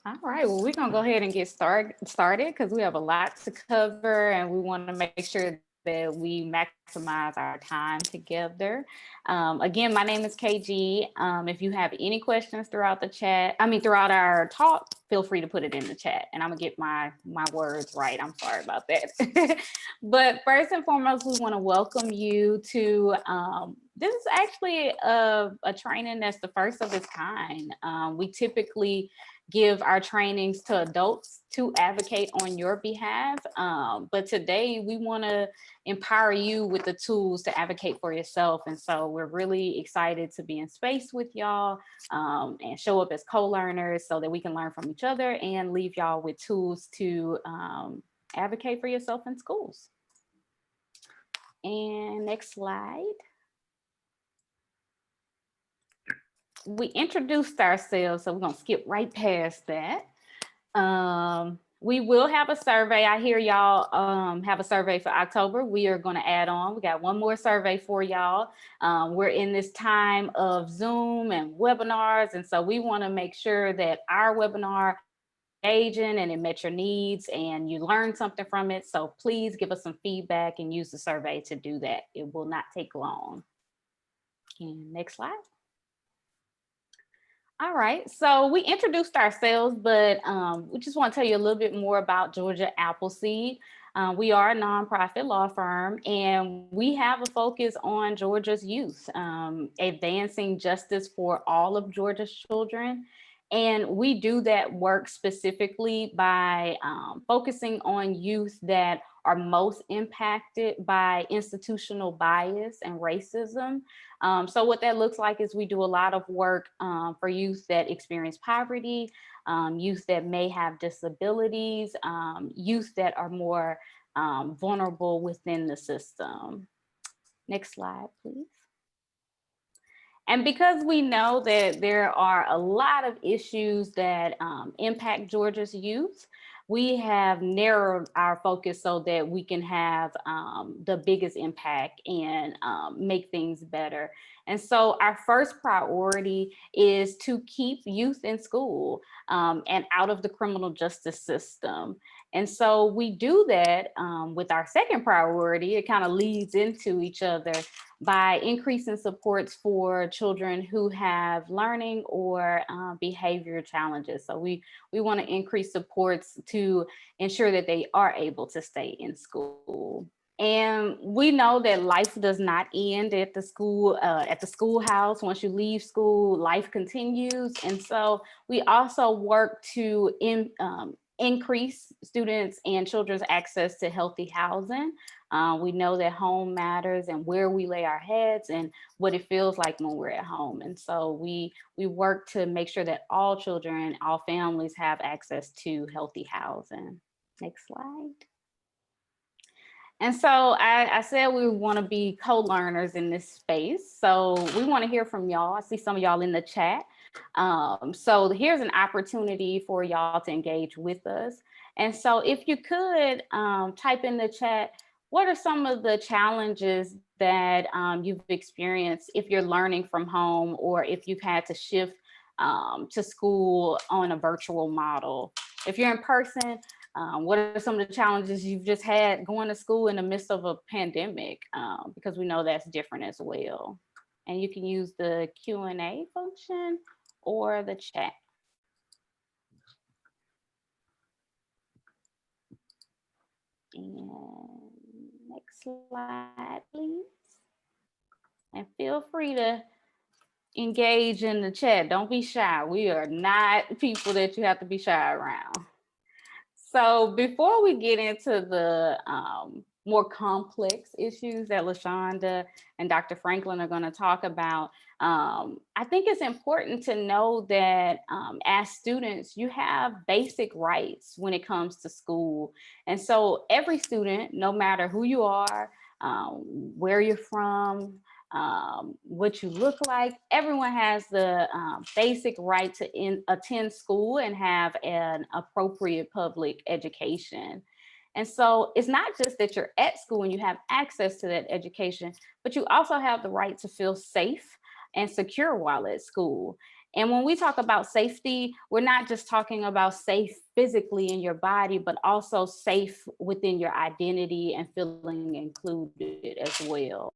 All right, well, we're gonna go ahead and get started because we have a lot to cover and we want to make sure that we maximize our time together. Again, my name is KG. If you have any questions throughout the chat, throughout our talk, feel free to put it in the chat and I'm gonna get my words right. I'm sorry about that. But first and foremost, we want to welcome you to this is actually a training that's the first of its kind. We typically give our trainings to adults to advocate on your behalf. But today we want to empower you with the tools to advocate for yourself. And so we're really excited to be in space with y'all and show up as co-learners so that we can learn from each other and leave y'all with tools to advocate for yourself in schools. And next slide. We introduced ourselves, so we're gonna skip right past that. We will have a survey. I hear y'all have a survey for October. We are gonna add on. We got one more survey for y'all. We're in this time of Zoom and webinars, and so we wanna make sure that our webinar engaging and it met your needs and you learned something from it. So please give us some feedback and use the survey to do that. It will not take long. And next slide. All right, so we introduced ourselves, but we just want to tell you a little bit more about Georgia Appleseed. We are a nonprofit law firm, and we have a focus on Georgia's youth, advancing justice for all of Georgia's children. And we do that work specifically by focusing on youth that are most impacted by institutional bias and racism. So what that looks like is we do a lot of work for youth that experience poverty, youth that may have disabilities, youth that are more vulnerable within the system. Next slide, please. And because we know that there are a lot of issues that impact Georgia's youth, we have narrowed our focus so that we can have the biggest impact and make things better. And so our first priority is to keep youth in school and out of the criminal justice system. And so we do that with our second priority. It kind of leads into each other by increasing supports for children who have learning or behavior challenges. So we want to increase supports to ensure that they are able to stay in school. And we know that life does not end at the schoolhouse. Once you leave school, life continues. And so we also work to increase students and children's access to healthy housing. We know that home matters and where we lay our heads and what it feels like when we're at home. And so we work to make sure that all children, all families have access to healthy housing. Next slide. And so I said we want to be co-learners in this space. So we want to hear from y'all. I see some of y'all in the chat. So here's an opportunity for y'all to engage with us. And so if you could type in the chat, what are some of the challenges that you've experienced if you're learning from home or if you've had to shift to school on a virtual model? If you're in person, what are some of the challenges you've just had going to school in the midst of a pandemic? Because we know that's different as well. And you can use the Q&A function or the chat. And next slide, please. And feel free to engage in the chat. Don't be shy. We are not people that you have to be shy around. So before we get into the more complex issues that LaShonda and Dr. Franklin are going to talk about, I think it's important to know that as students, you have basic rights when it comes to school. And so every student, no matter who you are, where you're from, what you look like, everyone has the basic right to attend school and have an appropriate public education. And so it's not just that you're at school and you have access to that education, but you also have the right to feel safe and secure while at school. And when we talk about safety, we're not just talking about safe physically in your body, but also safe within your identity and feeling included as well.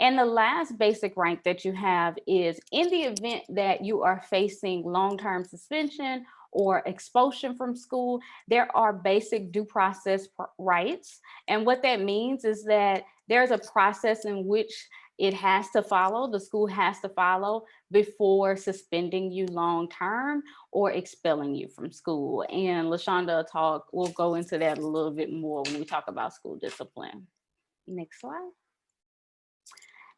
And the last basic rank that you have is in the event that you are facing long-term suspension or expulsion from school, there are basic due process rights. And what that means is that there's a process in which it has to follow, the school has to follow before suspending you long-term or expelling you from school. And LaShonda will go into that a little bit more when we talk about school discipline. Next slide.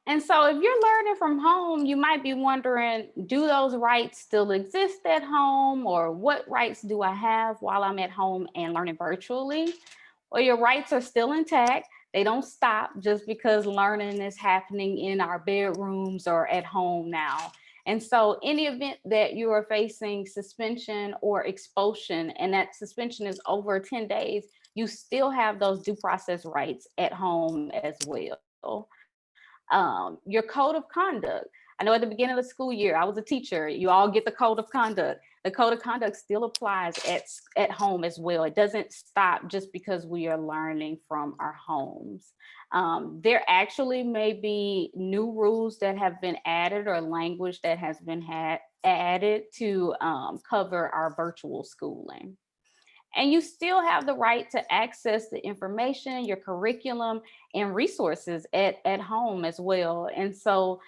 And so if you're learning from home, you might be wondering, do those rights still exist at home? Or what rights do I have while I'm at home and learning virtually? Well, your rights are still intact. They don't stop just because learning is happening in our bedrooms or at home now. And so in the event that you are facing suspension or expulsion, and that suspension is over 10 days, you still have those due process rights at home as well. Your code of conduct. I know at the beginning of the school year, I was a teacher, you all get the code of conduct. The code of conduct still applies at home as well. It doesn't stop just because we are learning from our homes. There actually may be new rules that have been added or language that has been added to cover our virtual schooling. And you still have the right to access the information, your curriculum, and resources at home as well. And so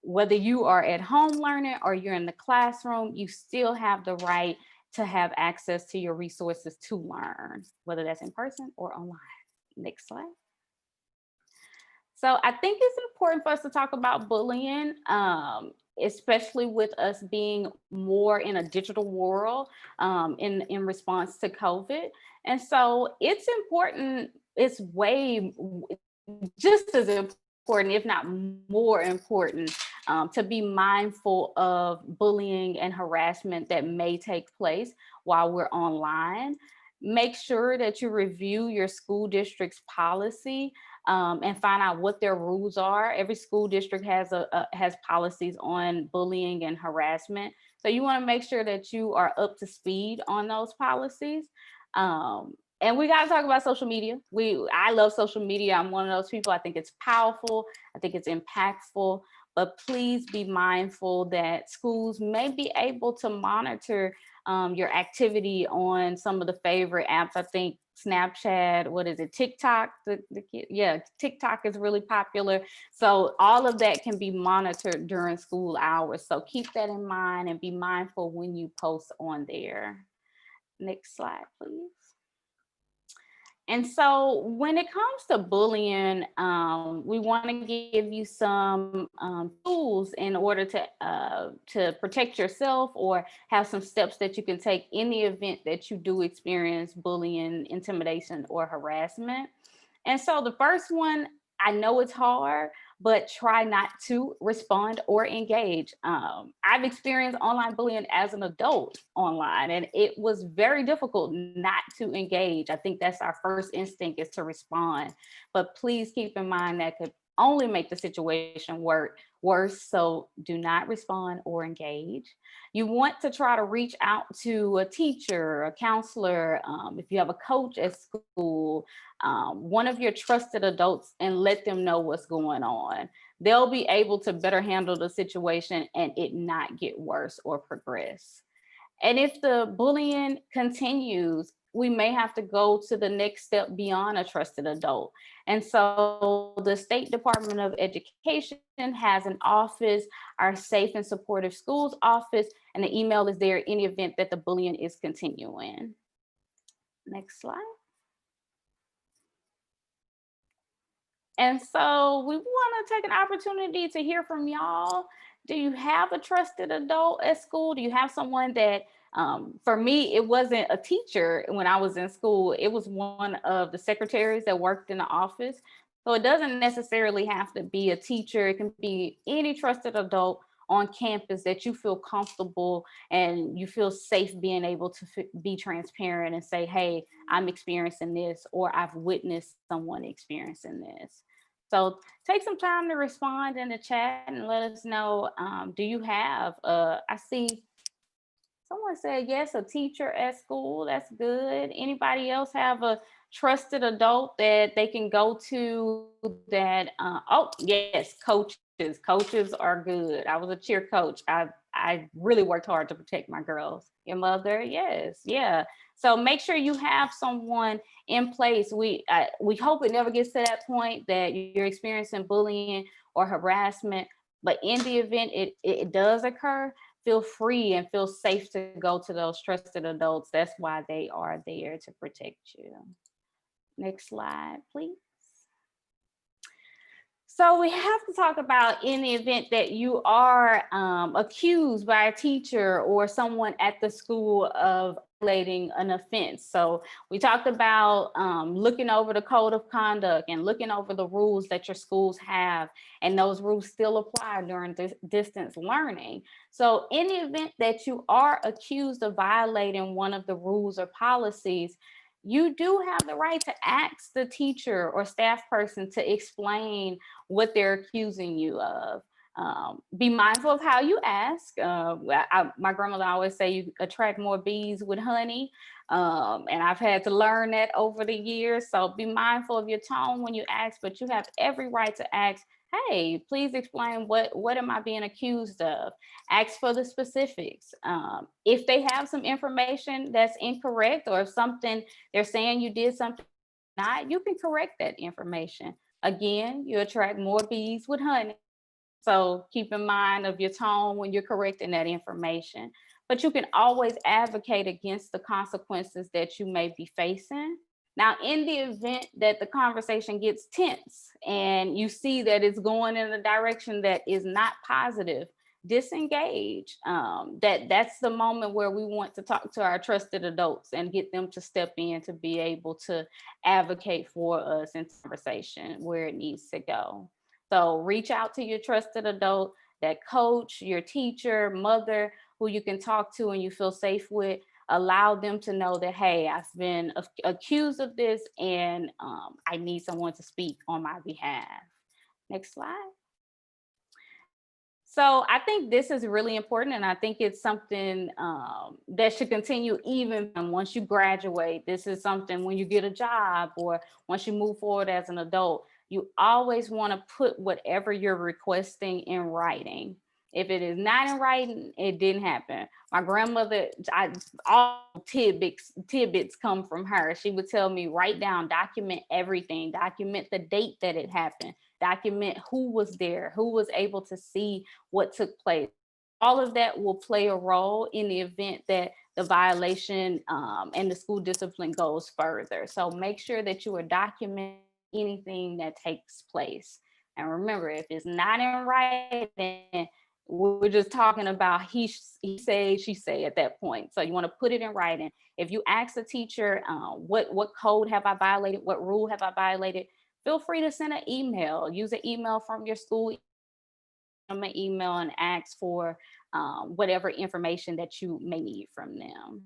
whether you are at home learning or you're in the classroom, you still have the right to have access to your resources to learn, whether that's in person or online. Next slide. So I think it's important for us to talk about bullying, especially with us being more in a digital world in response to COVID. And so it's important, it's way just as important, if not more important, to be mindful of bullying and harassment that may take place while we're online. Make sure that you review your school district's policy and find out what their rules are. Every school district has policies on bullying and harassment. So you want to make sure that you are up to speed on those policies. And we got to talk about social media. I love social media. I'm one of those people. I think it's powerful. I think it's impactful. But please be mindful that schools may be able to monitor your activity on some of the favorite apps. I think Snapchat, what is it, TikTok? TikTok is really popular. So all of that can be monitored during school hours. So keep that in mind and be mindful when you post on there. Next slide, please. And so when it comes to bullying, we want to give you some tools in order to protect yourself or have some steps that you can take in the event that you do experience bullying, intimidation, or harassment. And so the first one, I know it's hard, but try not to respond or engage. I've experienced online bullying as an adult online, and it was very difficult not to engage. I think that's our first instinct, is to respond. But please keep in mind that could only make the situation worse. So do not respond or engage. You want to try to reach out to a teacher, a counselor, if you have a coach at school, one of your trusted adults, and let them know what's going on. They'll be able to better handle the situation and it not get worse or progress. And if the bullying continues, we may have to go to the next step beyond a trusted adult. And so the State Department of Education has an office, our Safe and Supportive Schools office, and the email is there in the event that the bullying is continuing. Next slide. And so we want to take an opportunity to hear from y'all. Do you have a trusted adult at school? Do you have someone that, for me, it wasn't a teacher when I was in school. It was one of the secretaries that worked in the office. So it doesn't necessarily have to be a teacher. It can be any trusted adult on campus that you feel comfortable and you feel safe being able to be transparent and say, hey, I'm experiencing this, or I've witnessed someone experiencing this. So take some time to respond in the chat and let us know, do you have, I see someone said, yes, a teacher at school. That's good. Anybody else have a trusted adult that they can go to that, oh, yes, coaches. Coaches are good. I was a cheer coach. I really worked hard to protect my girls. Your mother, yes, yeah. So make sure you have someone in place. We hope it never gets to that point that you're experiencing bullying or harassment. But in the event it does occur, feel free and feel safe to go to those trusted adults. That's why they are there to protect you. Next slide, please. So we have to talk about in the event that you are accused by a teacher or someone at the school of violating an offense. So we talked about looking over the code of conduct and looking over the rules that your schools have, and those rules still apply during distance learning. So in the event that you are accused of violating one of the rules or policies, you do have the right to ask the teacher or staff person to explain what they're accusing you of. Be mindful of how you ask. My grandmother always say you attract more bees with honey. And I've had to learn that over the years. So be mindful of your tone when you ask, but you have every right to ask, hey, please explain what am I being accused of? Ask for the specifics. If they have some information that's incorrect, or if something they're saying you did something not, you can correct that information. Again, you attract more bees with honey. So keep in mind of your tone when you're correcting that information. But you can always advocate against the consequences that you may be facing. Now, in the event that the conversation gets tense and you see that it's going in a direction that is not positive, disengage. That's the moment where we want to talk to our trusted adults and get them to step in to be able to advocate for us in conversation where it needs to go. So reach out to your trusted adult, that coach, your teacher, mother, who you can talk to and you feel safe with. Allow them to know that, hey, I've been accused of this, and I need someone to speak on my behalf. Next slide. So I think this is really important, and I think it's something that should continue even once you graduate. This is something when you get a job or once you move forward as an adult, you always want to put whatever you're requesting in writing. If it is not in writing, it didn't happen. My grandmother, all tidbits come from her. She would tell me, write down, document everything, document the date that it happened, document who was there, who was able to see what took place. All of that will play a role in the event that the violation and the school discipline goes further. So make sure that you are documenting anything that takes place. And remember, if it's not in writing, we're just talking about he say, she say at that point. So you want to put it in writing. If you ask the teacher, what code have I violated? What rule have I violated? Feel free to send an email. Use an email from your school, an email, and ask for whatever information that you may need from them.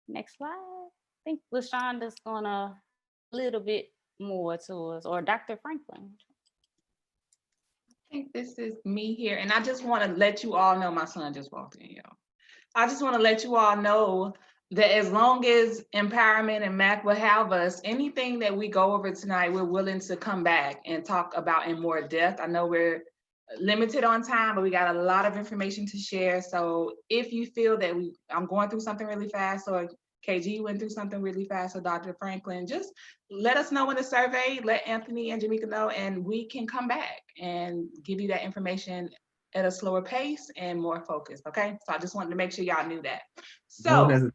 Next slide. I think LaShonda's gonna a little bit more to us, or Dr. Franklin. I think this is me here, and I just want to let you all know, my son just walked in, y'all. I just want to let you all know that as long as Empowerment and MAC will have us, anything that we go over tonight, we're willing to come back and talk about in more depth. I know we're limited on time, but we got a lot of information to share. So if you feel that I'm going through something really fast, or KG went through something really fast, or Dr. Franklin, just let us know in the survey, let Anthony and Jamaica know, and we can come back and give you that information at a slower pace and more focused. Okay, so I just wanted to make sure y'all knew that. So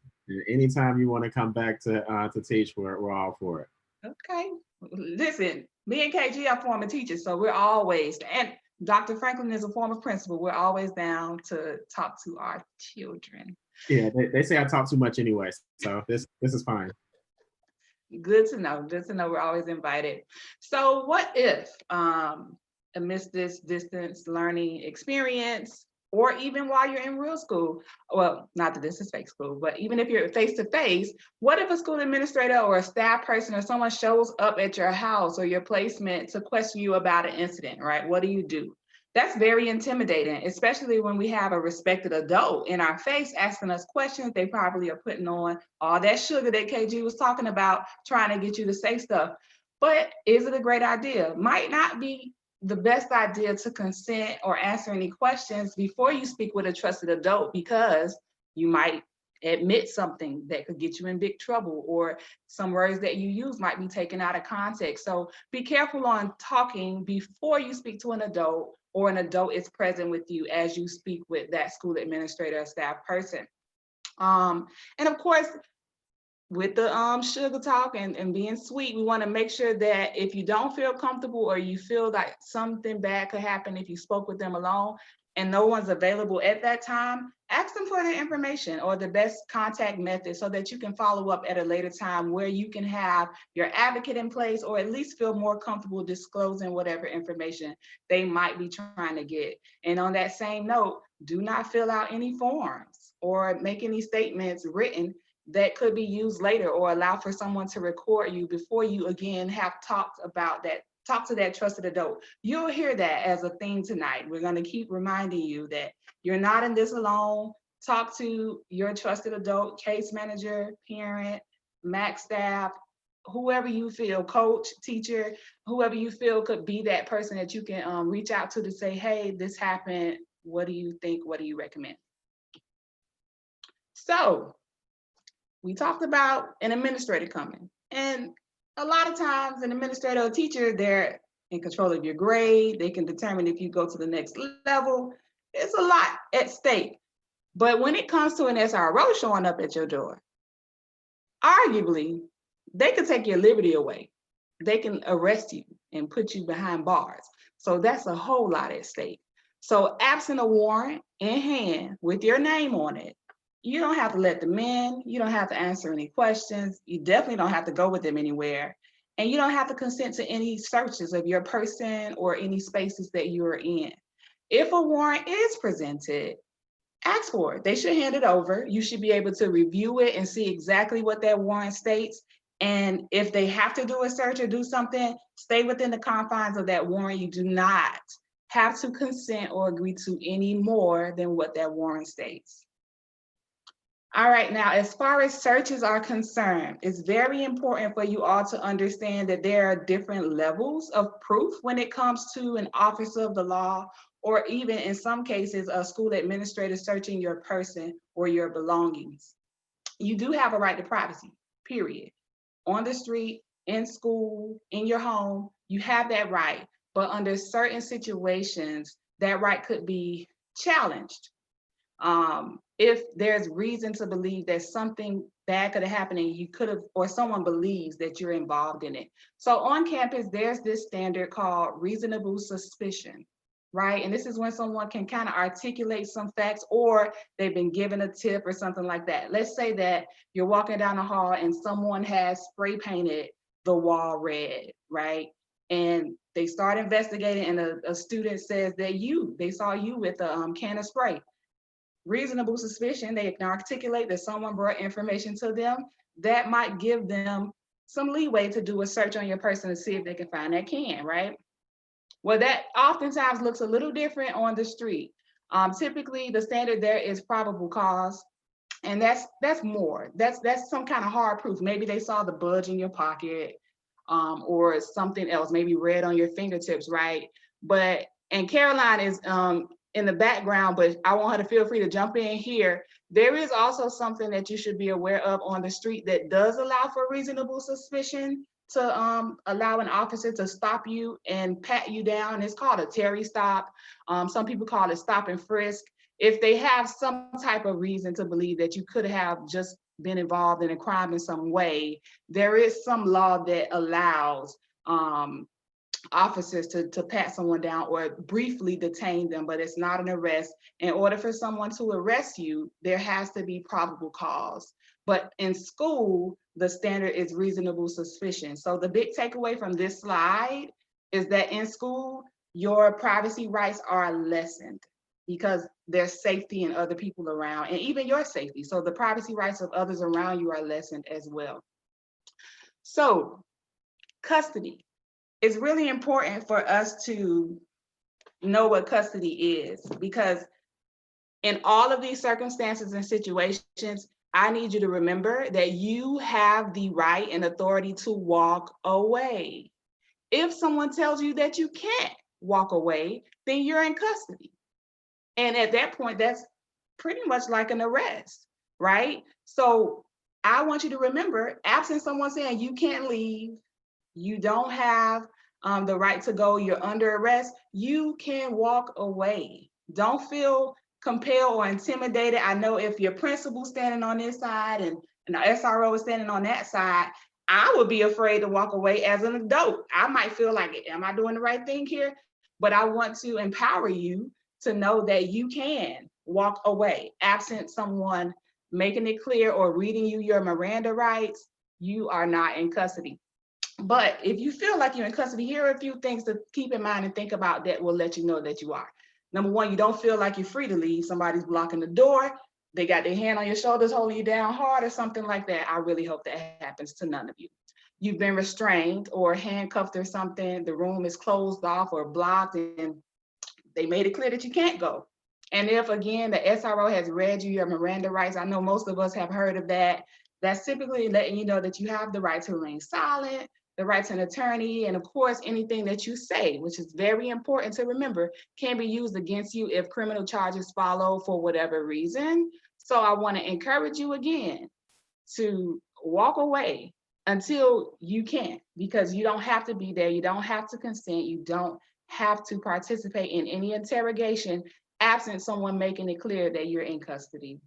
anytime you want to come back to teach, we're all for it. Okay, listen, me and KG are former teachers, so we're always, and Dr. Franklin is a former principal, we're always down to talk to our children. Yeah, they say I talk too much anyway, so this is fine. Good to know, we're always invited. So what if amidst this distance learning experience, or even while you're in real school. Well, not that this is fake school, but even if you're face-to-face, what if a school administrator or a staff person or someone shows up at your house or your placement to question you about an incident, right? What do? That's very intimidating, especially when we have a respected adult in our face asking us questions. They probably are putting on all that sugar that KG was talking about, trying to get you to say stuff. But is it a great idea? Might not be the best idea to consent or answer any questions before you speak with a trusted adult, because you might admit something that could get you in big trouble, or some words that you use might be taken out of context. So be careful on talking before you speak to an adult, or an adult is present with you as you speak with that school administrator or staff person. And of course, with the sugar talk and being sweet, we want to make sure that if you don't feel comfortable or you feel like something bad could happen if you spoke with them alone and no one's available at that time, ask them for their information or the best contact method so that you can follow up at a later time where you can have your advocate in place, or at least feel more comfortable disclosing whatever information they might be trying to get. And on that same note, do not fill out any forms or make any statements written that could be used later, or allow for someone to record you before you again have talked about that, talk to that trusted adult. You'll hear that as a theme tonight. We're going to keep reminding you that you're not in this alone. Talk to your trusted adult, case manager, parent, MAC staff, whoever you feel, coach, teacher, whoever you feel could be that person that you can reach out to say, hey, this happened. What do you think? What do you recommend? So we talked about an administrator coming, and a lot of times an administrator or teacher, they're in control of your grade. They can determine if you go to the next level. It's a lot at stake. But when it comes to an SRO showing up at your door, arguably, they could take your liberty away. They can arrest you and put you behind bars. So that's a whole lot at stake. So absent a warrant in hand with your name on it, you don't have to let them in. You don't have to answer any questions. You definitely don't have to go with them anywhere. And you don't have to consent to any searches of your person or any spaces that you are in. If a warrant is presented, ask for it. They should hand it over. You should be able to review it and see exactly what that warrant states. And if they have to do a search or do something, stay within the confines of that warrant. You do not have to consent or agree to any more than what that warrant states. All right, now, as far as searches are concerned, it's very important for you all to understand that there are different levels of proof when it comes to an officer of the law, or even in some cases, a school administrator searching your person or your belongings. You do have a right to privacy, period. On the street, in school, in your home, you have that right. But under certain situations, that right could be challenged. If there's reason to believe that something bad could have happened and you could have, or someone believes that you're involved in it. So on campus, there's this standard called reasonable suspicion, right? And this is when someone can kind of articulate some facts, or they've been given a tip or something like that. Let's say that you're walking down the hall and someone has spray painted the wall red, right? And they start investigating, and a student says that they saw you with a can of spray. Reasonable suspicion, they can articulate that someone brought information to them that might give them some leeway to do a search on your person to see if they can find that can, right? Well, that oftentimes looks a little different on the street. Typically, the standard there is probable cause, and that's more. That's some kind of hard proof. Maybe they saw the budge in your pocket, or something else, maybe red on your fingertips, right? And Caroline is in the background, but I want her to feel free to jump in here. There is also something that you should be aware of on the street that does allow for reasonable suspicion to allow an officer to stop you and pat you down. It's called a Terry stop. Some people call it stop and frisk. If they have some type of reason to believe that you could have just been involved in a crime in some way, there is some law that allows officers to pat someone down or briefly detain them, but it's not an arrest. In order for someone to arrest you, there has to be probable cause. But in school, the standard is reasonable suspicion. So the big takeaway from this slide is that in school, your privacy rights are lessened. because there's safety and other people around, and even your safety. So the privacy rights of others around you are lessened as well. So custody. It's really important for us to know what custody is, because in all of these circumstances and situations, I need you to remember that you have the right and authority to walk away. If someone tells you that you can't walk away, then you're in custody. And at that point, that's pretty much like an arrest, right? So I want you to remember, absent someone saying you can't leave, you don't have the right to go, you're under arrest, you can walk away. Don't feel compelled or intimidated. I know if your principal standing on this side and the SRO is standing on that side, I would be afraid to walk away as an adult. I might feel like, am I doing the right thing here? But I want to empower you to know that you can walk away. Absent someone making it clear or reading you your Miranda rights, you are not in custody. But if you feel like you're in custody, here are a few things to keep in mind and think about that will let you know that you are. Number one, you don't feel like you're free to leave. Somebody's blocking the door. They got their hand on your shoulders, holding you down hard or something like that. I really hope that happens to none of you. You've been restrained or handcuffed or something. The room is closed off or blocked and they made it clear that you can't go. And if, again, the SRO has read you your Miranda rights, I know most of us have heard of that. That's typically letting you know that you have the right to remain silent, the right to an attorney, and of course, anything that you say, which is very important to remember, can be used against you if criminal charges follow for whatever reason. So I want to encourage you again to walk away until you can, because you don't have to be there, you don't have to consent, you don't have to participate in any interrogation absent someone making it clear that you're in custody.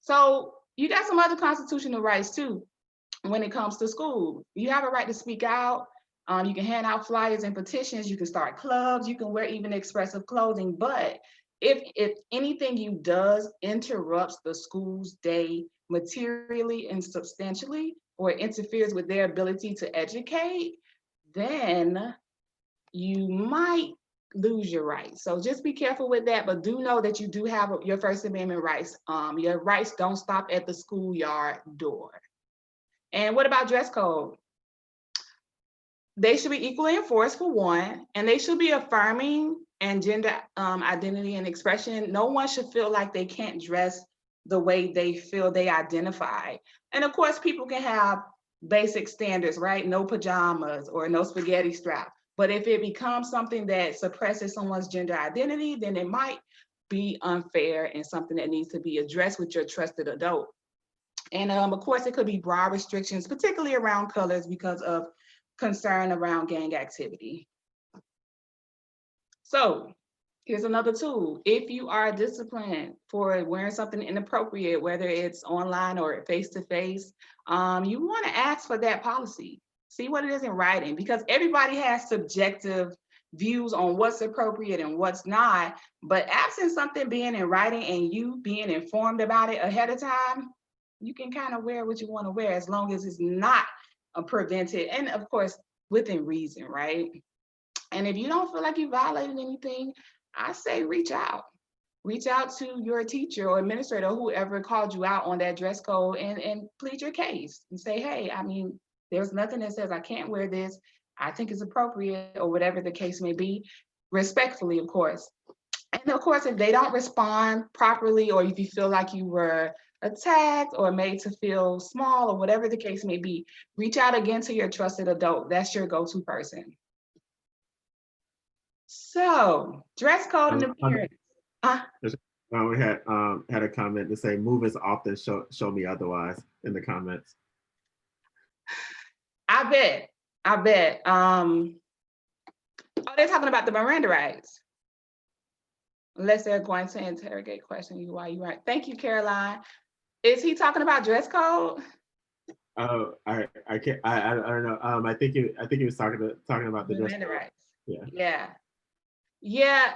So you got some other constitutional rights too. When it comes to school, you have a right to speak out. You can hand out flyers and petitions. You can start clubs. You can wear even expressive clothing. But if anything you does interrupts the school's day materially and substantially, or interferes with their ability to educate, then you might lose your rights. So just be careful with that, but do know that you do have your First Amendment rights. Your rights don't stop at the schoolyard door. And what about dress code? They should be equally enforced for one, and they should be affirming and gender identity and expression. No one should feel like they can't dress the way they feel they identify. And of course, people can have basic standards, right? No pajamas or no spaghetti strap. But if it becomes something that suppresses someone's gender identity, then it might be unfair and something that needs to be addressed with your trusted adult. And of course, it could be broad restrictions, particularly around colors because of concern around gang activity. So here's another tool. If you are disciplined for wearing something inappropriate, whether it's online or face-to-face, you want to ask for that policy. See what it is in writing, because everybody has subjective views on what's appropriate and what's not. But absent something being in writing and you being informed about it ahead of time, you can kind of wear what you want to wear as long as it's not prevented, and of course within reason, right? And if you don't feel like you violated anything, I say reach out to your teacher or administrator, whoever called you out on that dress code, and plead your case and say, hey, I mean, there's nothing that says I can't wear this. I think it's appropriate, or whatever the case may be, respectfully, of course. And of course, if they don't respond properly, or if you feel like you were attacked or made to feel small, or whatever the case may be, reach out again to your trusted adult. That's your go-to person. So, dress code and appearance. We had a comment to say movements often show me otherwise in the comments. I bet. Oh, they're talking about the Miranda rights. Unless they're going to interrogate, question you why you right. Thank you, Caroline. Is he talking about dress code? Oh, I can't. I don't know. I think he was talking about the dress code. Rights. Yeah.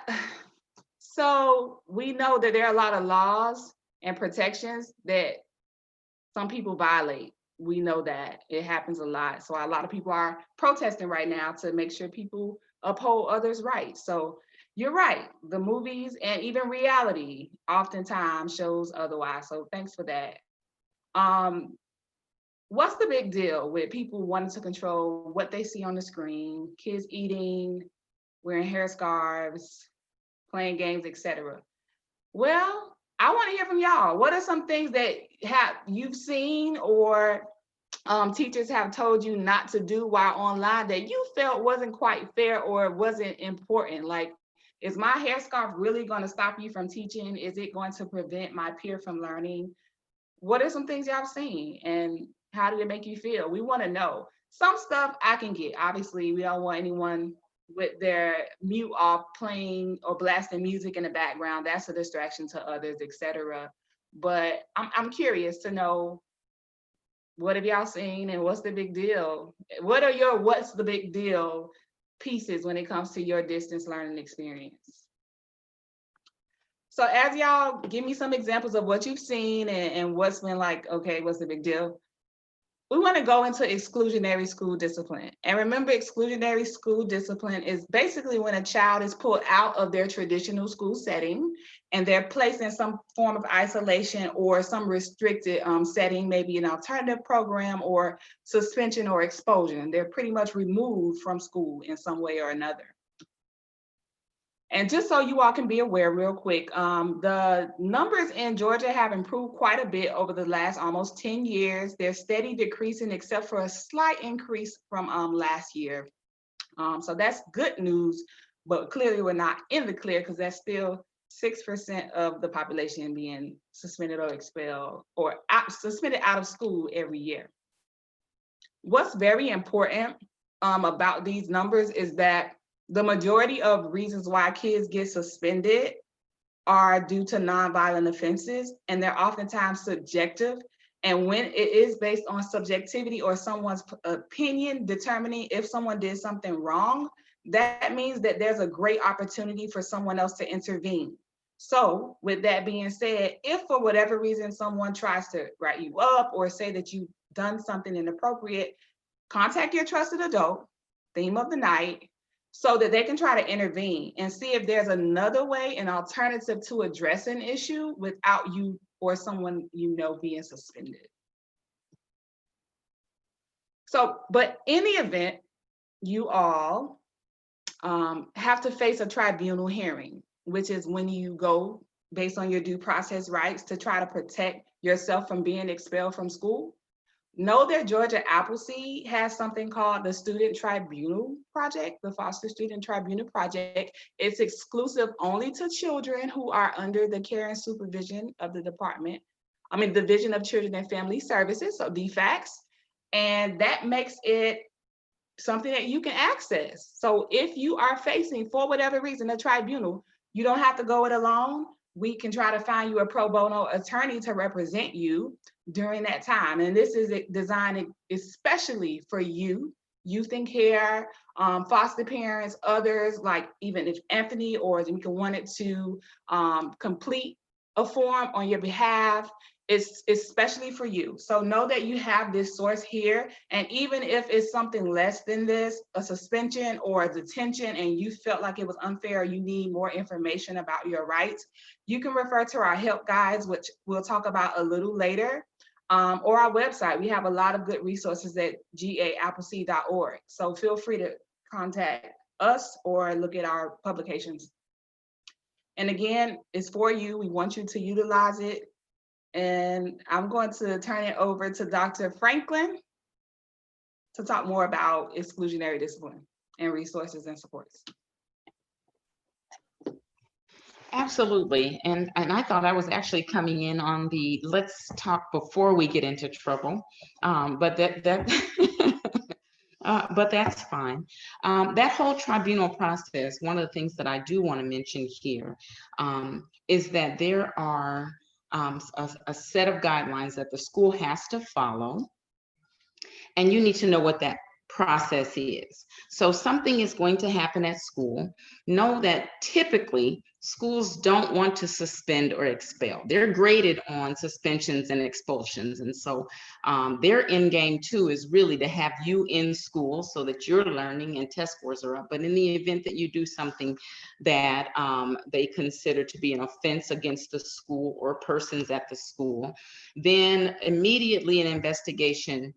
So we know that there are a lot of laws and protections that some people violate. We know that it happens a lot. So a lot of people are protesting right now to make sure people uphold others' rights. So You're right. The movies and even reality oftentimes shows otherwise. So thanks for that. Um, what's the big deal with people wanting to control what they see on the screen, kids eating, wearing hair scarves, playing games, etc.? Well, I want to hear from y'all. What are some things that you've seen or teachers have told you not to do while online that you felt wasn't quite fair or wasn't important? Like, is my hair scarf really going to stop you from teaching? Is it going to prevent my peer from learning? What are some things y'all seen and how did it make you feel? We want to know. Some stuff I can get. Obviously, we don't want anyone with their mute off playing or blasting music in the background. That's a distraction to others, etc. But I'm curious to know, what have y'all seen and what's the big deal? What are your what's the big deal pieces when it comes to your distance learning experience? So as y'all give me some examples of what you've seen and what's been like, okay, what's the big deal? We want to go into exclusionary school discipline. And remember, exclusionary school discipline is basically when a child is pulled out of their traditional school setting and they're placed in some form of isolation or some restricted setting, maybe an alternative program or suspension or expulsion. They're pretty much removed from school in some way or another. And just so you all can be aware real quick, the numbers in Georgia have improved quite a bit over the last almost 10 years. They're steady decreasing except for a slight increase from last year. So that's good news, but clearly we're not in the clear because that's still 6% of the population being suspended or expelled or suspended out of school every year. What's very important about these numbers is that the majority of reasons why kids get suspended are due to nonviolent offenses, and they're oftentimes subjective. And when it is based on subjectivity or someone's opinion determining if someone did something wrong, that means that there's a great opportunity for someone else to intervene. So with that being said, if for whatever reason someone tries to write you up or say that you've done something inappropriate, contact your trusted adult, theme of the night, so that they can try to intervene and see if there's another way, an alternative to address an issue without you or someone you know being suspended. So, but in the event, you all have to face a tribunal hearing, which is when you go based on your due process rights to try to protect yourself from being expelled from school. Know that Georgia Appleseed has something called the Student Tribunal Project, the Foster Student Tribunal Project. It's exclusive only to children who are under the care and supervision of the Division of Children and Family Services, so DFACS. And that makes it something that you can access. So if you are facing, for whatever reason, a tribunal, you don't have to go it alone. We can try to find you a pro bono attorney to represent you during that time. And this is designed especially for you, youth in care, foster parents, others, like even if Anthony or Zimika wanted to complete a form on your behalf, it's especially for you. So know that you have this source here. And even if it's something less than this, a suspension or a detention, and you felt like it was unfair, or you need more information about your rights, you can refer to our help guides, which we'll talk about a little later, or our website. We have a lot of good resources at gaappleseed.org. So feel free to contact us or look at our publications. And again, it's for you. We want you to utilize it. And I'm going to turn it over to Dr. Franklin to talk more about exclusionary discipline and resources and supports. Absolutely. And I thought I was actually coming in on the let's talk before we get into trouble. But but that's fine. That whole tribunal process, one of the things that I do want to mention here is that there are a set of guidelines that the school has to follow. And you need to know what that process is. So something is going to happen at school. Know that typically schools don't want to suspend or expel. They're graded on suspensions and expulsions. And so their end game too is really to have you in school so that you're learning and test scores are up. But in the event that you do something that they consider to be an offense against the school or persons at the school, then immediately an investigation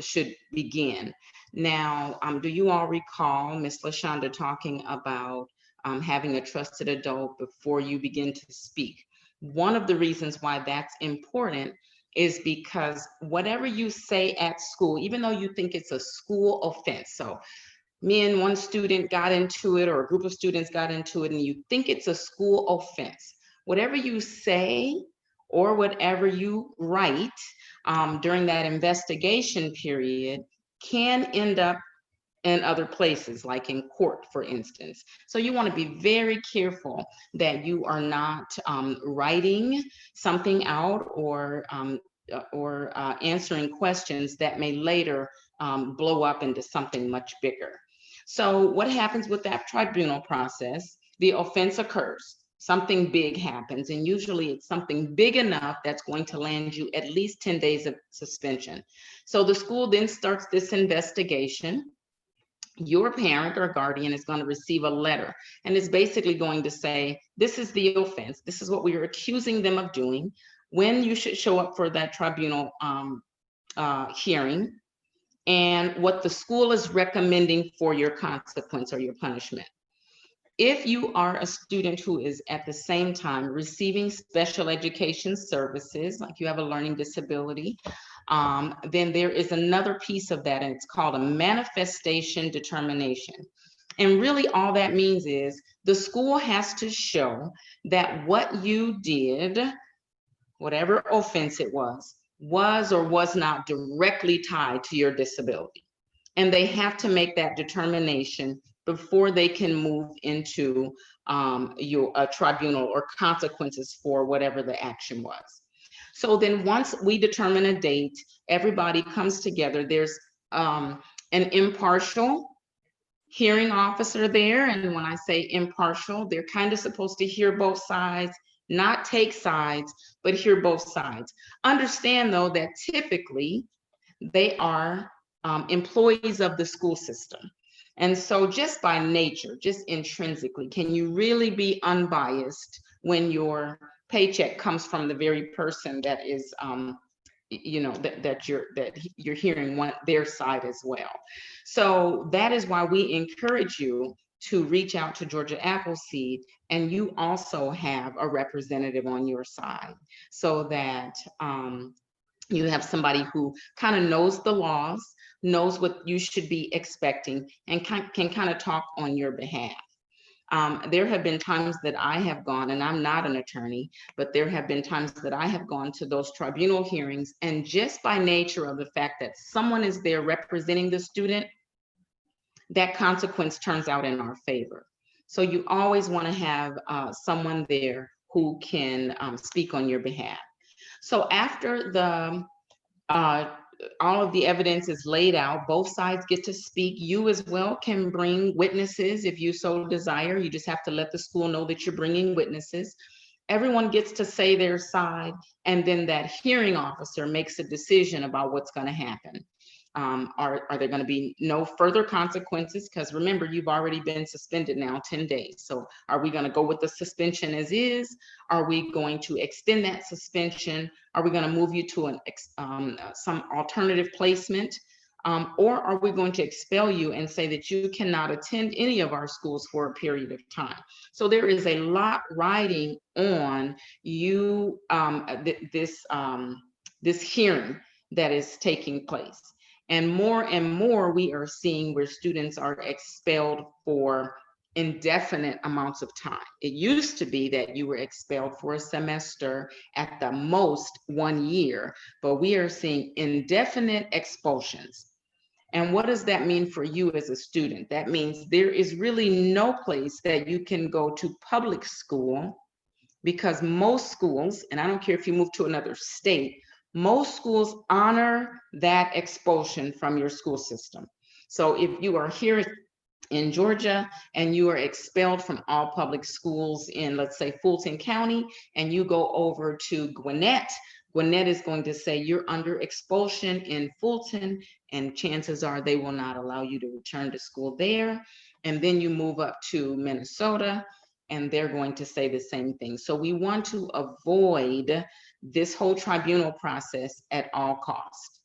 should begin. Now, do you all recall Ms. LaShonda talking about having a trusted adult before you begin to speak? One of the reasons why that's important is because whatever you say at school, even though you think it's a school offense, so me and one student got into it, or a group of students got into it, and you think it's a school offense, whatever you say or whatever you write during that investigation period can end up in other places, like in court, for instance. So you want to be very careful that you are not writing something out or answering questions that may later blow up into something much bigger. So what happens with that tribunal process? The offense occurs. Something big happens, and usually it's something big enough that's going to land you at least 10 days of suspension. So the school then starts this investigation. Your parent or guardian is going to receive a letter, and it's basically going to say, this is the offense, this is what we are accusing them of doing, when you should show up for that tribunal hearing, and what the school is recommending for your consequence or your punishment. If you are a student who is at the same time receiving special education services, like you have a learning disability, then there is another piece of that, and it's called a manifestation determination. And really all that means is the school has to show that what you did, whatever offense it was or was not directly tied to your disability. And they have to make that determination before they can move into your tribunal or consequences for whatever the action was. So then once we determine a date, everybody comes together. There's an impartial hearing officer there. And when I say impartial, they're kind of supposed to hear both sides, not take sides, but hear both sides. Understand though that typically they are employees of the school system. And so just by nature, just intrinsically, can you really be unbiased when your paycheck comes from the very person that is, that you're hearing their side as well. So that is why we encourage you to reach out to Georgia Appleseed, and you also have a representative on your side so that you have somebody who kind of knows the laws, knows what you should be expecting, and can kind of talk on your behalf. There have been times that I have gone, and I'm not an attorney, but there have been times that I have gone to those tribunal hearings, and just by nature of the fact that someone is there representing the student, that consequence turns out in our favor. So you always want to have someone there who can speak on your behalf. So after the all of the evidence is laid out, both sides get to speak. You as well can bring witnesses if you so desire. You just have to let the school know that you're bringing witnesses. Everyone gets to say their side, and then that hearing officer makes a decision about what's going to happen. Are there going to be no further consequences? Because remember, you've already been suspended now 10 days. So are we going to go with the suspension as is? Are we going to extend that suspension? Are we going to move you to some alternative placement? Or are we going to expel you and say that you cannot attend any of our schools for a period of time? So there is a lot riding on you, this hearing that is taking place. And more we are seeing where students are expelled for indefinite amounts of time. It used to be that you were expelled for a semester, at the most 1 year, but we are seeing indefinite expulsions. And what does that mean for you as a student? That means there is really no place that you can go to public school, because most schools, and I don't care if you move to another state, most schools honor that expulsion from your school system. So if you are here in Georgia and you are expelled from all public schools in, let's say, Fulton County, and you go over to Gwinnett, Gwinnett is going to say you're under expulsion in Fulton, and chances are they will not allow you to return to school there. And then you move up to Minnesota, and they're going to say the same thing. So we want to avoid this whole tribunal process at all costs.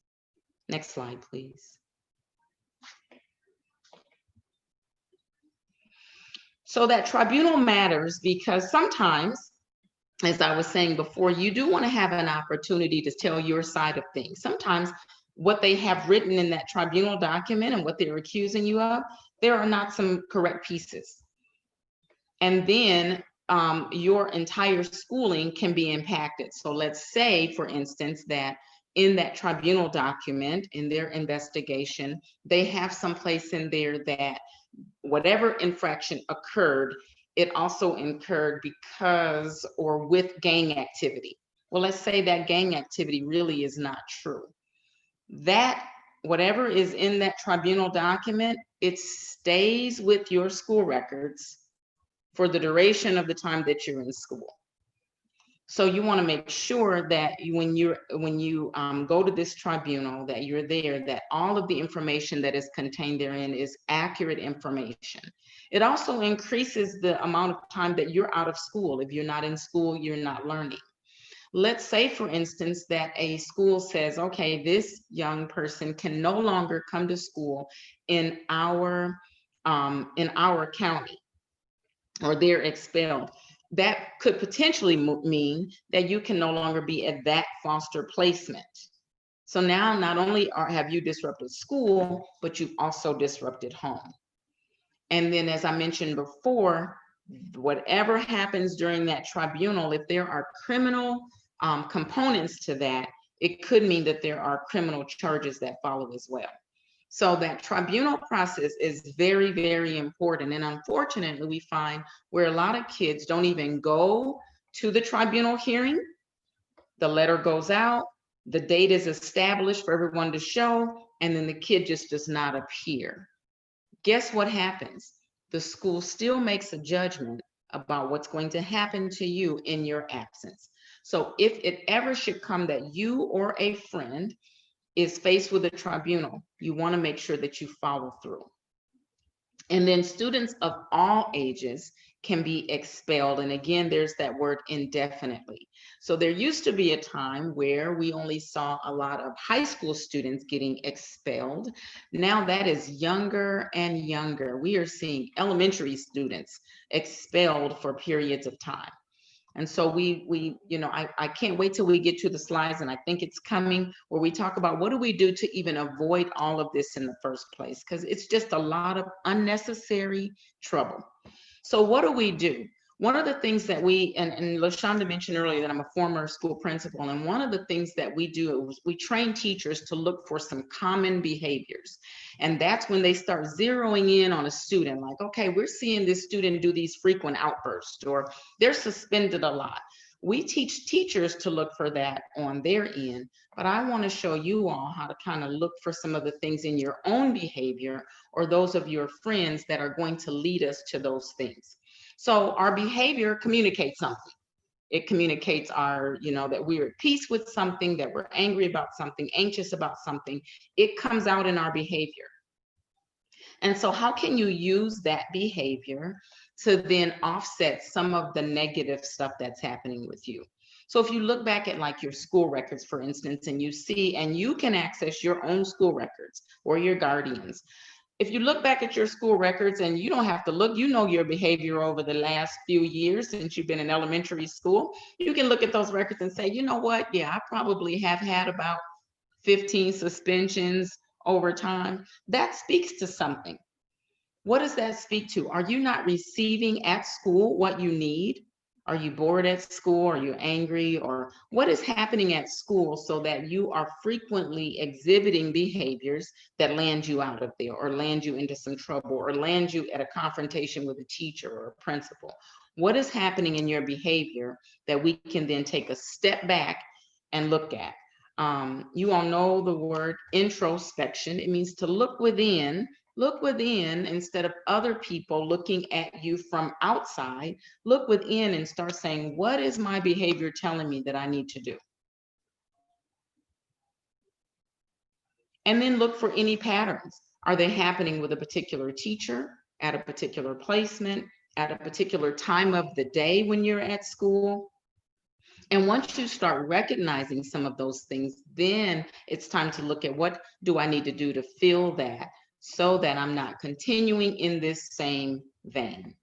Next slide, please. So that tribunal matters because sometimes, as I was saying before, you do want to have an opportunity to tell your side of things. Sometimes what they have written in that tribunal document and what they're accusing you of, there are not some correct pieces. And then your entire schooling can be impacted. So let's say, for instance, that in that tribunal document, in their investigation, they have some place in there that whatever infraction occurred, it also occurred because or with gang activity. Well, let's say that gang activity really is not true. That whatever is in that tribunal document, it stays with your school records for the duration of the time that you're in school. So you want to make sure that when you go to this tribunal, that you're there, that all of the information that is contained therein is accurate information. It also increases the amount of time that you're out of school. If you're not in school, you're not learning. Let's say, for instance, that a school says, okay, this young person can no longer come to school in our county, or they're expelled. That could potentially mean that you can no longer be at that foster placement. So now not only have you disrupted school, but you've also disrupted home. And then, as I mentioned before, whatever happens during that tribunal, if there are criminal components to that, it could mean that there are criminal charges that follow as well. So that tribunal process is very, very important. And unfortunately, we find where a lot of kids don't even go to the tribunal hearing. The letter goes out, the date is established for everyone to show, and then the kid just does not appear. Guess what happens? The school still makes a judgment about what's going to happen to you in your absence. So if it ever should come that you or a friend is faced with a tribunal, you want to make sure that you follow through. And then students of all ages can be expelled. And again, there's that word indefinitely. So there used to be a time where we only saw a lot of high school students getting expelled. Now that is younger and younger. We are seeing elementary students expelled for periods of time. And so I can't wait till we get to the slides, and I think it's coming, where we talk about what do we do to even avoid all of this in the first place, because it's just a lot of unnecessary trouble. So what do we do? One of the things that and LaShonda mentioned earlier that I'm a former school principal, and one of the things that we do is we train teachers to look for some common behaviors. And that's when they start zeroing in on a student, like, okay, we're seeing this student do these frequent outbursts, or they're suspended a lot. We teach teachers to look for that on their end, but I want to show you all how to kind of look for some of the things in your own behavior or those of your friends that are going to lead us to those things. So our behavior communicates something. It communicates that we're at peace with something, that we're angry about something, anxious about something. It comes out in our behavior. And so how can you use that behavior to then offset some of the negative stuff that's happening with you? So if you look back at like your school records, for instance, and you see, and you can access your own school records or your guardians. If you look back at your school records, and you don't have to look, you know your behavior over the last few years since you've been in elementary school, you can look at those records and say, you know what, yeah, I probably have had about 15 suspensions over time. That speaks to something. What does that speak to? Are you not receiving at school what you need? Are you bored at school? Are you angry? Or what is happening at school so that you are frequently exhibiting behaviors that land you out of there, or land you into some trouble, or land you at a confrontation with a teacher or a principal? What is happening in your behavior that we can then take a step back and look at? You all know the word introspection. It means to look within instead of other people looking at you from outside. Look within and start saying, what is my behavior telling me that I need to do? And then look for any patterns. Are they happening with a particular teacher, at a particular placement, at a particular time of the day when you're at school? And once you start recognizing some of those things, then it's time to look at what do I need to do to fill that so that I'm not continuing in this same vein.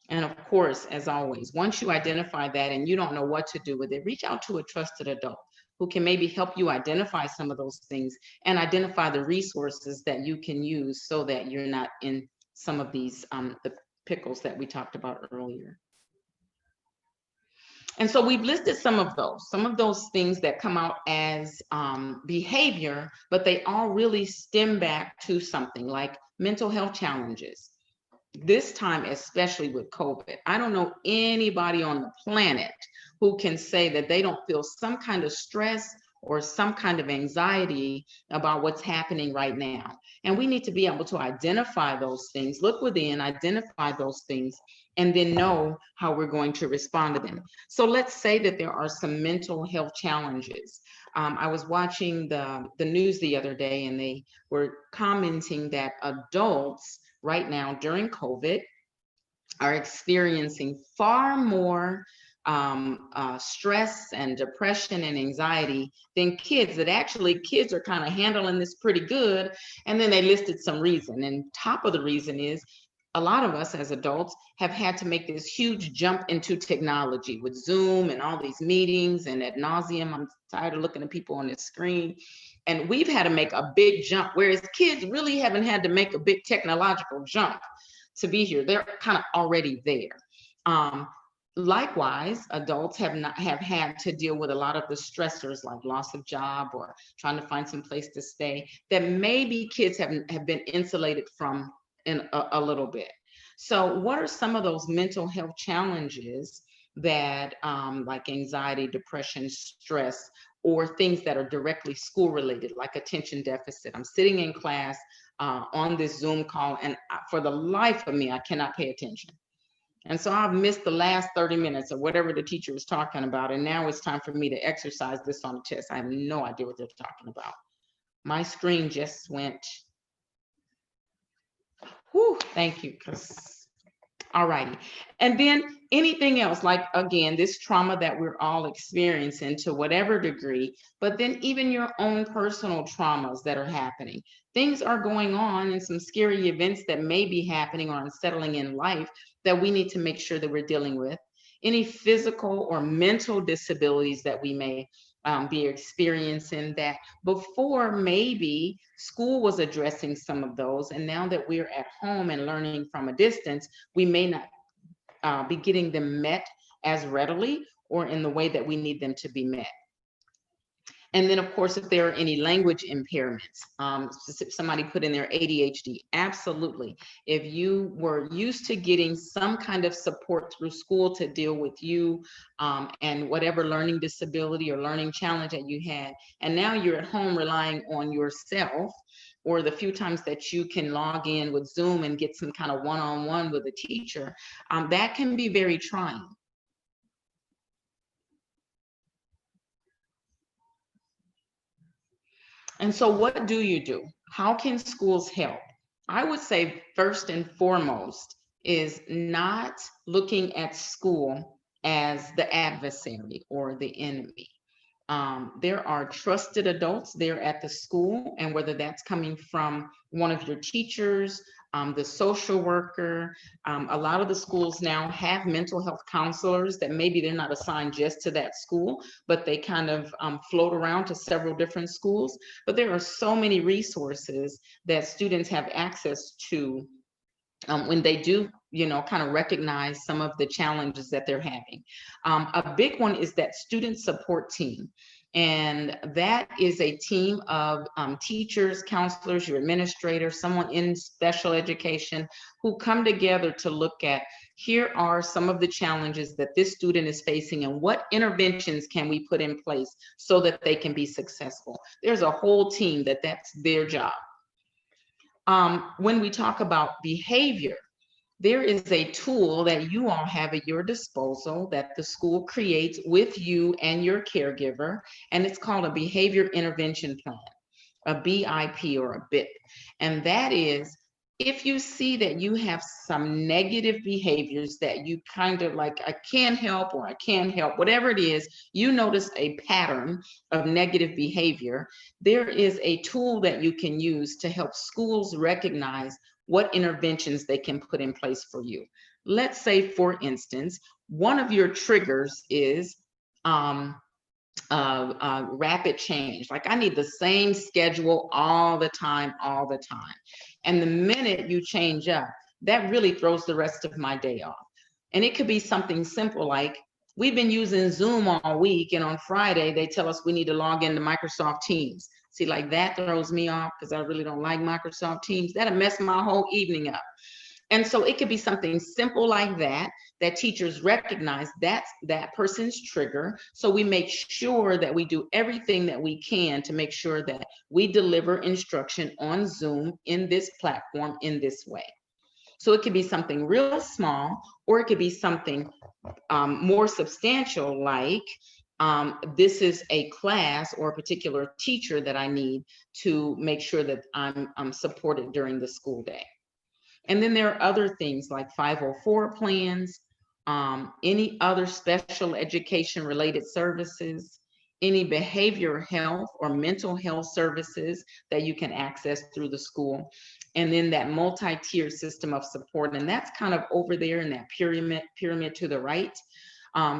And of course, as always, once you identify that and you don't know what to do with it, reach out to a trusted adult who can maybe help you identify some of those things and identify the resources that you can use so that you're not in some of these the pickles that we talked about earlier. And so we've listed some of those things that come out as behavior, but they all really stem back to something like mental health challenges. This time, especially with COVID, I don't know anybody on the planet who can say that they don't feel some kind of stress or some kind of anxiety about what's happening right now. And we need to be able to identify those things, look within, identify those things, and then know how we're going to respond to them. So let's say that there are some mental health challenges. I was watching the news the other day, and they were commenting that adults right now during COVID are experiencing far more stress and depression and anxiety than kids. That actually kids are kind of handling this pretty good. And then they listed some reason, and top of the reason is a lot of us as adults have had to make this huge jump into technology with Zoom and all these meetings and ad nauseum. I'm tired of looking at people on the screen. And we've had to make a big jump, whereas kids really haven't had to make a big technological jump to be here. They're kind of already there. Likewise, adults have had to deal with a lot of the stressors like loss of job or trying to find some place to stay that maybe kids have been insulated from in a little bit. So what are some of those mental health challenges that like anxiety, depression, stress, or things that are directly school related, like attention deficit? I'm sitting in class on this Zoom call, and for the life of me, I cannot pay attention. And so I've missed the last 30 minutes of whatever the teacher was talking about. And now it's time for me to exercise this on the test. I have no idea what they're talking about. My screen just went, whew, thank you. All righty. And then anything else, like, again, this trauma that we're all experiencing to whatever degree, but then even your own personal traumas that are happening. Things are going on and some scary events that may be happening or unsettling in life that we need to make sure that we're dealing with. Any physical or mental disabilities that we may be experiencing that before maybe school was addressing some of those, and now that we're at home and learning from a distance, we may not be getting them met as readily or in the way that we need them to be met. And then, of course, if there are any language impairments, somebody put in their ADHD, absolutely. If you were used to getting some kind of support through school to deal with you and whatever learning disability or learning challenge that you had, and now you're at home relying on yourself, or the few times that you can log in with Zoom and get some kind of one-on-one with a teacher, that can be very trying. And so what do you do? How can schools help? I would say first and foremost is not looking at school as the adversary or the enemy. There are trusted adults there at the school, and whether that's coming from one of your teachers, the social worker, a lot of the schools now have mental health counselors that maybe they're not assigned just to that school, but they kind of float around to several different schools. But there are so many resources that students have access to when they do, kind of recognize some of the challenges that they're having. A big one is that student support team. And that is a team of teachers, counselors, your administrator, someone in special education who come together to look at, here are some of the challenges that this student is facing and what interventions can we put in place so that they can be successful. There's a whole team that's their job. When we talk about behavior, there is a tool that you all have at your disposal that the school creates with you and your caregiver, and it's called a behavior intervention plan, a BIP or a BIP. And that is, if you see that you have some negative behaviors that you kind of like, I can't help or I can't help, whatever it is, you notice a pattern of negative behavior, there is a tool that you can use to help schools recognize what interventions they can put in place for you. Let's say, for instance, one of your triggers is rapid change. Like, I need the same schedule all the time. And the minute you change up, that really throws the rest of my day off. And it could be something simple like, we've been using Zoom all week, and on Friday, they tell us we need to log into Microsoft Teams. See, like that throws me off because I really don't like Microsoft Teams. That'll mess my whole evening up. And so it could be something simple like that, that teachers recognize that's that person's trigger. So we make sure that we do everything that we can to make sure that we deliver instruction on Zoom in this platform in this way. So it could be something real small, or it could be something more substantial, like this is a class or a particular teacher that I need to make sure that I'm supported during the school day. And then there are other things like 504 plans, any other special education related services, any behavioral health or mental health services that you can access through the school. And then that multi-tiered system of support. And that's kind of over there in that pyramid to the right.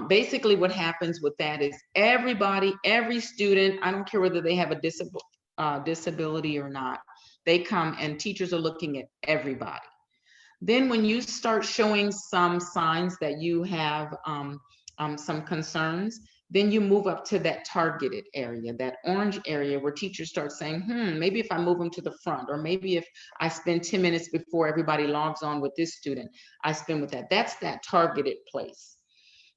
Basically what happens with that is everybody, every student, I don't care whether they have a disability or not, they come and teachers are looking at everybody. Then when you start showing some signs that you have some concerns, then you move up to that targeted area, that orange area where teachers start saying, maybe if I move them to the front, or maybe if I spend 10 minutes before everybody logs on with this student, I spend with that. That's that targeted place.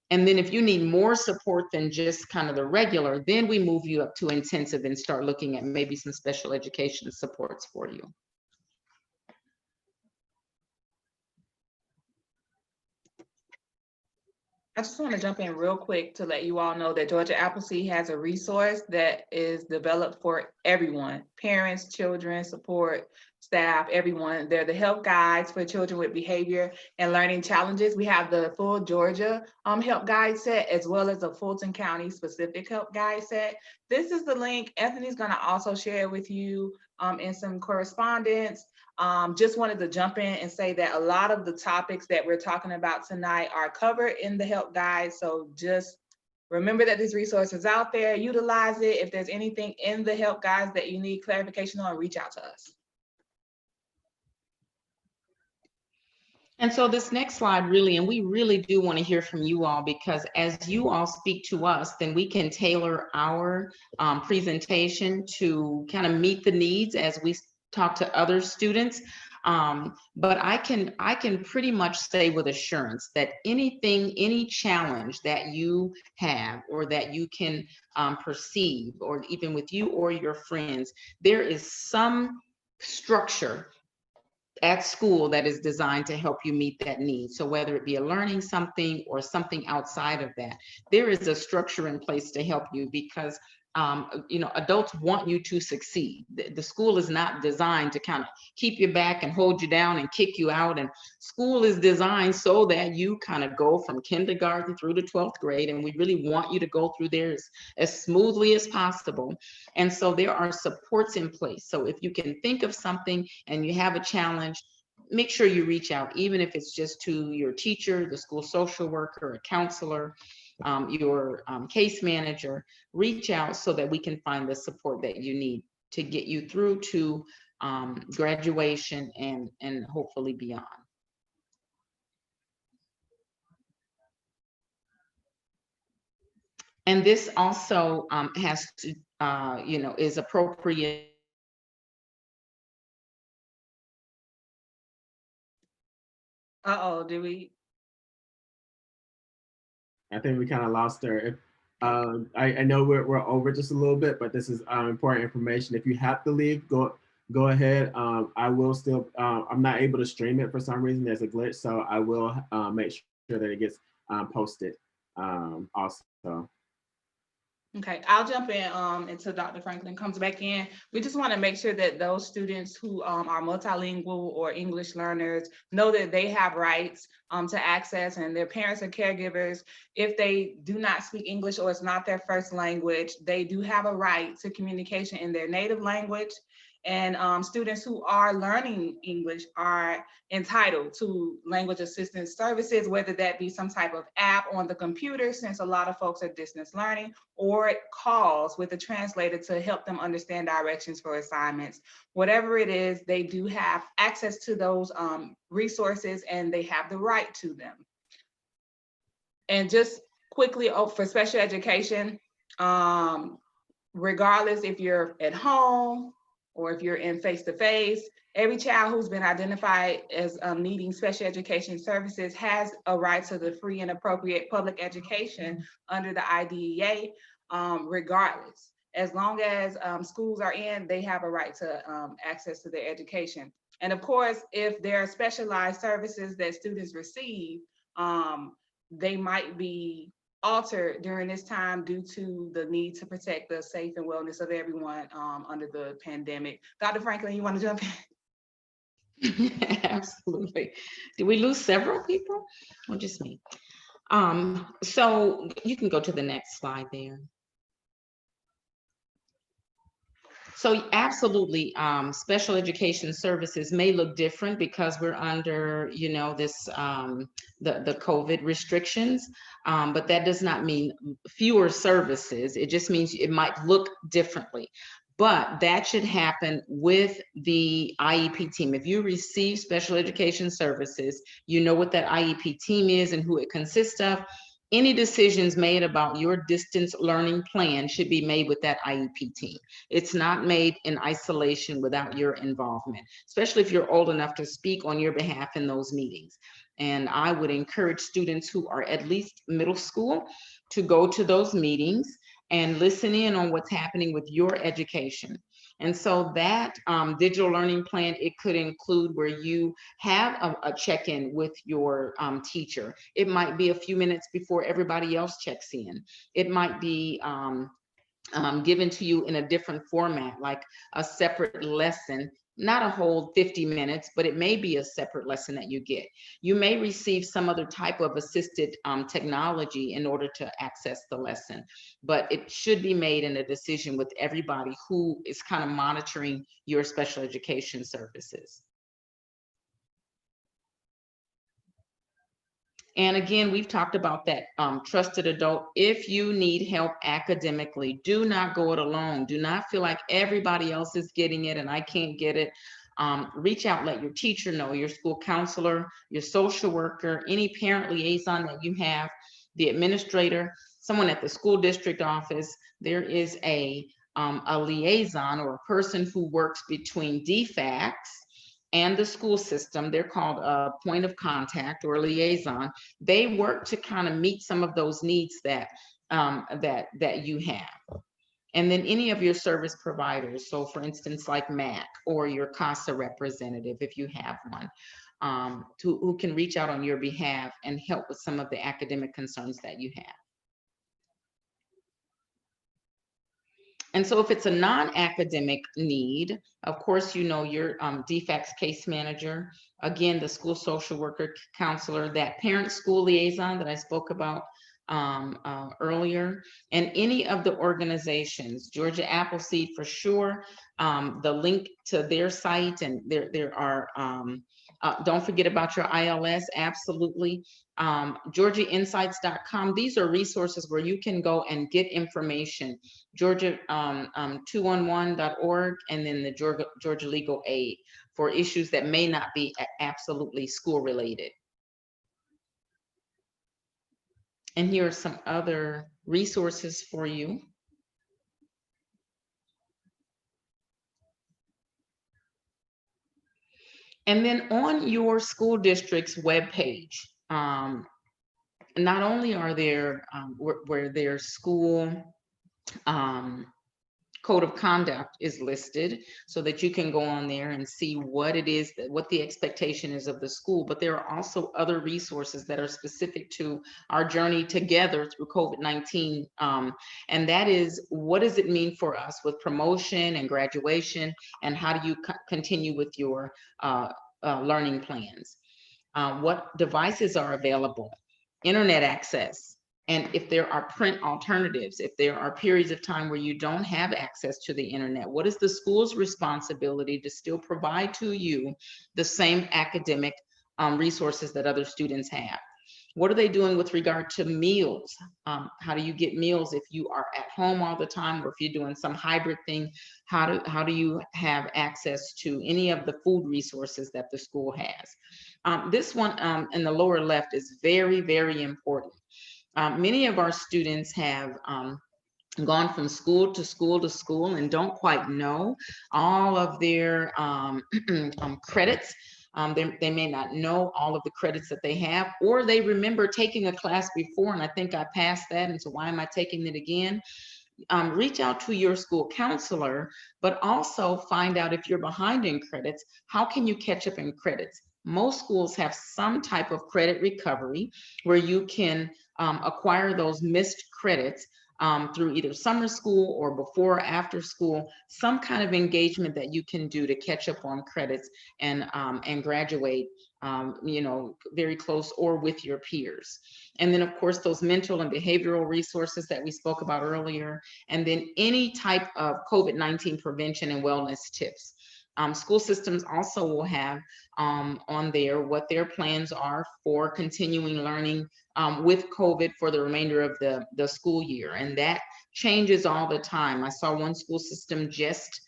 And then if you need more support than just kind of the regular, then we move you up to intensive and start looking at maybe some special education supports for you. I just want to jump in real quick to let you all know that Georgia Appleseed has a resource that is developed for everyone, parents, children, support, staff, everyone. They're the help guides for children with behavior and learning challenges. We have the full Georgia help guide set, as well as a Fulton County specific help guide set. This is the link. Anthony's going to also share it with you in some correspondence. Just wanted to jump in and say that a lot of the topics that we're talking about tonight are covered in the help guide. So just remember that this resource is out there, utilize it. If there's anything in the help guides that you need clarification on, reach out to us. And so this next slide really, and we really do want to hear from you all, because as you all speak to us, then we can tailor our presentation to kind of meet the needs as we talk to other students. But I can pretty much say with assurance that any challenge that you have or that you can perceive, or even with you or your friends, there is some structure at school that is designed to help you meet that need. So whether it be a learning something or something outside of that, there is a structure in place to help you, because adults want you to succeed. The school is not designed to kind of keep you back and hold you down and kick you out. And school is designed so that you kind of go from kindergarten through to 12th grade. And we really want you to go through there as smoothly as possible. And so there are supports in place. So if you can think of something and you have a challenge, make sure you reach out, even if it's just to your teacher, the school social worker, a counselor, your case manager. Reach out so that we can find the support that you need to get you through to graduation and hopefully beyond. And this also has to, is appropriate. Uh-oh, did we I think we kind of lost her. If I know we're over just a little bit, but this is important information. If you have to leave, go ahead. I will still. I'm not able to stream it for some reason. There's a glitch, so I will make sure that it gets posted. Also. Okay, I'll jump in until Dr. Franklin comes back in. We just want to make sure that those students who are multilingual or English learners know that they have rights to access, and their parents or caregivers, if they do not speak English or it's not their first language, they do have a right to communication in their native language. And students who are learning English are entitled to language assistance services, whether that be some type of app on the computer, since a lot of folks are distance learning, or calls with a translator to help them understand directions for assignments. Whatever it is, they do have access to those resources, and they have the right to them. And just quickly, for special education, regardless if you're at home or if you're in face-to-face, every child who's been identified as needing special education services has a right to the free and appropriate public education under the IDEA, regardless. As long as schools are in, they have a right to access to their education. And of course, if there are specialized services that students receive, they might be altered during this time due to the need to protect the safe and wellness of everyone under the pandemic. Dr. Franklin, you want to jump in? Absolutely. Did we lose several people or just me? So you can go to the next slide there. So absolutely, special education services may look different because we're under, this the COVID restrictions, but that does not mean fewer services. It just means it might look differently. But that should happen with the IEP team. If you receive special education services, you know what that IEP team is and who it consists of. Any decisions made about your distance learning plan should be made with that IEP team. It's not made in isolation without your involvement, especially if you're old enough to speak on your behalf in those meetings. And I would encourage students who are at least middle school to go to those meetings and listen in on what's happening with your education. And so that digital learning plan, it could include where you have a check-in with your teacher. It might be a few minutes before everybody else checks in. It might be given to you in a different format, like a separate lesson, not a whole 50 minutes, but it may be a separate lesson that you get. You may receive some other type of assisted technology in order to access the lesson, but it should be made in a decision with everybody who is kind of monitoring your special education services. And again, we've talked about that trusted adult. If you need help academically, do not go it alone. Do not feel like everybody else is getting it and I can't get it. Reach out, let your teacher know, your school counselor, your social worker, any parent liaison that you have, the administrator, someone at the school district office. There is a liaison or a person who works between DFACS and the school system. They're called a point of contact or a liaison. They work to kind of meet some of those needs that that you have. And then any of your service providers, so for instance, like MAC or your CASA representative, if you have one, who can reach out on your behalf and help with some of the academic concerns that you have. And so if it's a non-academic need, of course, you know your DFACS case manager, again, the school social worker, counselor, that parent school liaison that I spoke about earlier, and any of the organizations, Georgia Appleseed for sure, the link to their site, and there are, don't forget about your ILS, absolutely. GeorgiaInsights.com. These are resources where you can go and get information. Georgia 211.org, and then the Georgia Legal Aid for issues that may not be absolutely school related. And here are some other resources for you. And then on your school district's webpage, not only are there where their school code of conduct is listed so that you can go on there and see what it is, what the expectation is of the school, but there are also other resources that are specific to our journey together through COVID-19. And that is, what does it mean for us with promotion and graduation, and how do you continue with your learning plans? What devices are available, internet access, and if there are print alternatives, if there are periods of time where you don't have access to the internet, what is the school's responsibility to still provide to you the same academic resources that other students have? What are they doing with regard to meals? How do you get meals if you are at home all the time, or if you're doing some hybrid thing? How do you have access to any of the food resources that the school has? This one in the lower left is very, very important. Many of our students have gone from school to school to school and don't quite know all of their credits. They may not know all of the credits that they have, or they remember taking a class before and I think I passed that, and so why am I taking it again? Reach out to your school counselor, but also find out if you're behind in credits, how can you catch up in credits? Most schools have some type of credit recovery where you can acquire those missed credits through either summer school or before or after school, some kind of engagement that you can do to catch up on credits and graduate, you know, very close or with your peers. And then of course, those mental and behavioral resources that we spoke about earlier, and then any type of COVID-19 prevention and wellness tips. School systems also will have on there what their plans are for continuing learning with COVID for the remainder of the school year. And that changes all the time. I saw one school system just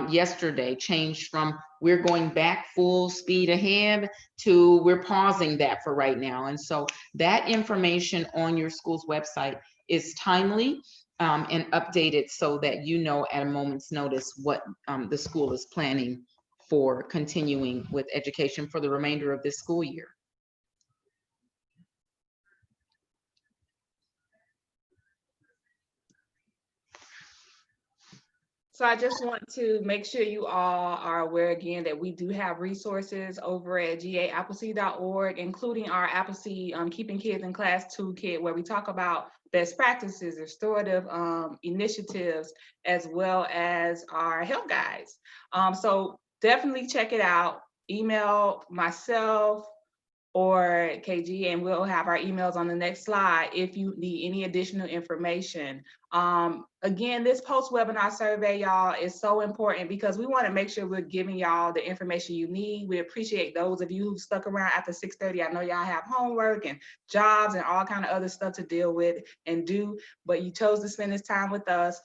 yesterday changed from we're going back full speed ahead to we're pausing that for right now. And so that information on your school's website is timely and updated so that you know at a moment's notice what the school is planning for continuing with education for the remainder of this school year. So I just want to make sure you all are aware again that we do have resources over at gaappleseed.org, including our Appleseed Keeping Kids in Class Toolkit, where we talk about best practices, restorative initiatives, as well as our help guides. So definitely check it out. Email myself or KG, and we'll have our emails on the next slide if you need any additional information. Again, this post-webinar survey, y'all, is so important because we want to make sure we're giving y'all the information you need. We appreciate those of you who stuck around after 6:30. I know y'all have homework and jobs and all kind of other stuff to deal with and do, but you chose to spend this time with us.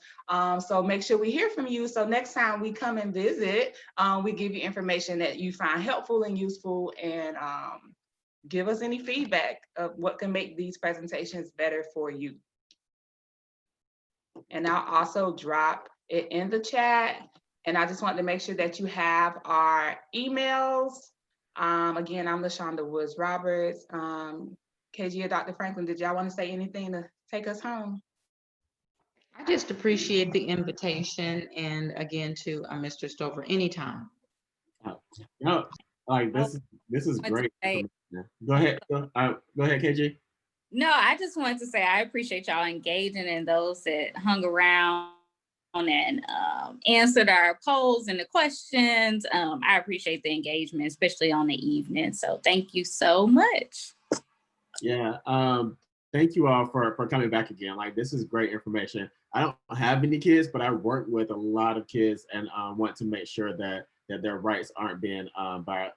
So make sure we hear from you. So next time we come and visit, we give you information that you find helpful and useful, and give us any feedback of what can make these presentations better for you. And I'll also drop it in the chat. And I just want to make sure that you have our emails. Again, I'm LaShonda Woods Roberts. KG or Dr. Franklin, did y'all want to say anything to take us home? I just appreciate the invitation, and again to Mr. Stover, anytime. No, like this is great. Go ahead, KG. No, I just wanted to say I appreciate y'all engaging and those that hung around and answered our polls and the questions. I appreciate the engagement, especially on the evening. So thank you so much. Yeah, thank you all for coming back again. Like, this is great information. I don't have any kids, but I work with a lot of kids and want to make sure that their rights aren't being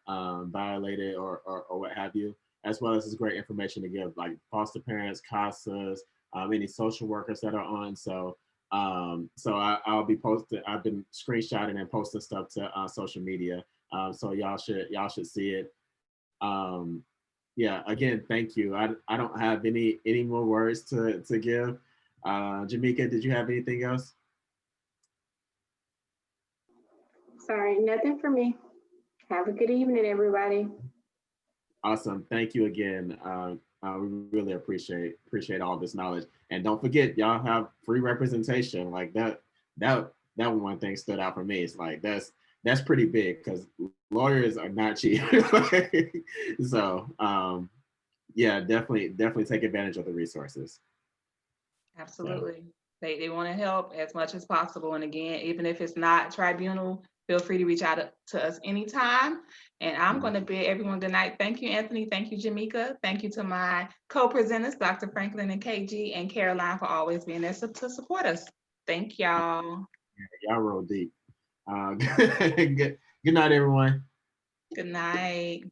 violated or what have you, as well as it's great information to give like foster parents, CASAs, any social workers that are on. So I'll be posting. I've been screenshotting and posting stuff to social media. So y'all should see it. Yeah, again, thank you. I don't have any more words to give. Jamika, did you have anything else? Sorry, nothing for me. Have a good evening, everybody. Awesome. Thank you again. We really appreciate all this knowledge. And don't forget, y'all have free representation. Like that one thing stood out for me. It's like that's pretty big because lawyers are not cheap. So yeah, definitely take advantage of the resources. Absolutely. They want to help as much as possible. And again, even if it's not tribunal, feel free to reach out to us anytime. And I'm going to bid everyone good night. Thank you, Anthony. Thank you, Jamika. Thank you to my co-presenters, Dr. Franklin and KG, and Caroline for always being there to support us. Thank y'all. Y'all roll deep. Good night, everyone. Good night.